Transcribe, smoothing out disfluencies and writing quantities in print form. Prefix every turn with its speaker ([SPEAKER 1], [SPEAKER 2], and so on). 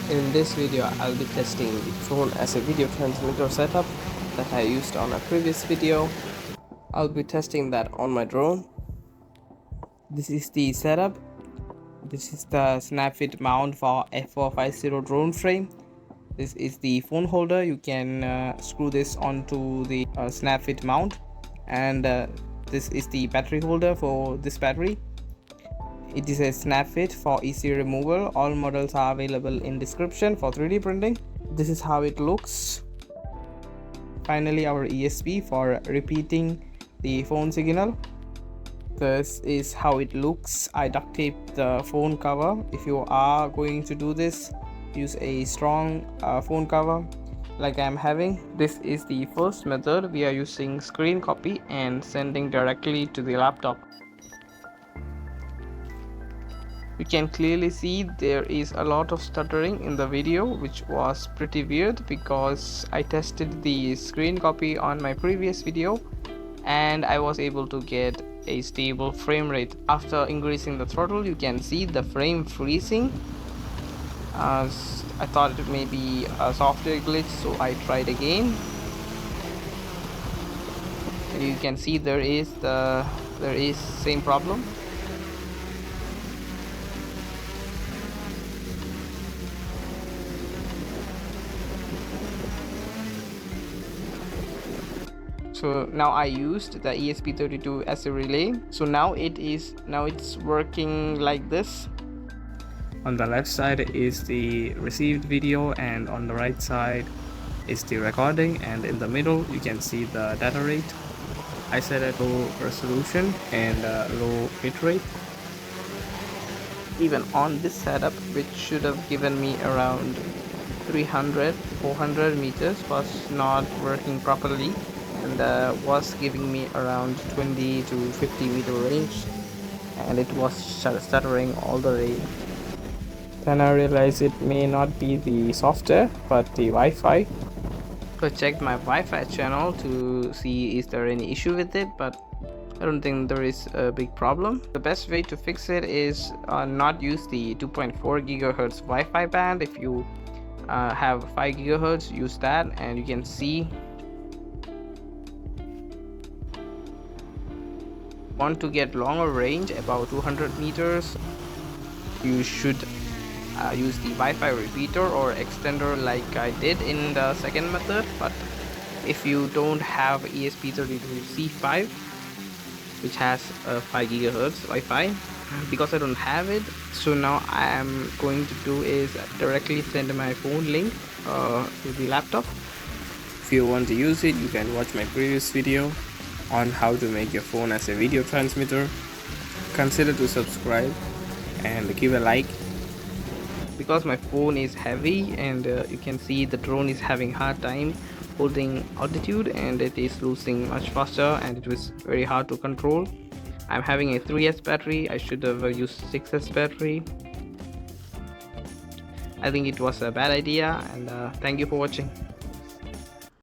[SPEAKER 1] In this video, I'll be testing the phone as a video transmitter setup that I used on a previous video. I'll be testing that on my drone. This is the setup. This is the snap-fit mount for F450 drone frame. This is the phone holder. You can screw this onto the snap-fit mount, and this is the battery holder for this battery. It is a snap fit for easy removal. All models are available in description for 3D printing. This is how it looks. Finally, our ESP for repeating the phone signal. This is how it looks. I duct tape the phone cover. If you are going to do this, use a strong phone cover like I'm having. This is the first method. We are using screen copy and sending directly to the laptop. You can clearly see there is a lot of stuttering in the video, which was pretty weird because I tested the screen copy on my previous video and I was able to get a stable frame rate. After increasing the throttle, you can see the frame freezing. I thought it may be a software glitch, so I tried again. And you can see there is same problem. So now I used the ESP32 as a relay. So now it's working like this. On the left side is the received video, and on the right side is the recording, and in the middle you can see the data rate. I set a low resolution and a low bit rate. Even on this setup, which should have given me around 300-400 meters, was not working properly and was giving me around 20 to 50 meter range, and it was stuttering all the way. Then I realized it may not be the software but the Wi-Fi. So I checked my Wi-Fi channel to see is there any issue with it, but I don't think there is a big problem. The best way to fix it is not use the 2.4 gigahertz Wi-Fi band. If you have 5 gigahertz, use that, and you can see. Want to get longer range, about 200 meters, you should use the Wi-Fi repeater or extender like I did in the second method. But if you don't have ESP32C5, which has a 5 gigahertz Wi-Fi, because I don't have it, so now I am going to do is directly send my phone link to the laptop. If you want to use it, you can watch my previous video on how to make your phone as a video transmitter. Consider to subscribe and give a like. Because my phone is heavy and you can see the drone is having hard time holding altitude, and it is losing much faster, and it was very hard to control. I'm having a 3S battery. I should have used 6S battery. I think it was a bad idea, and thank you for watching.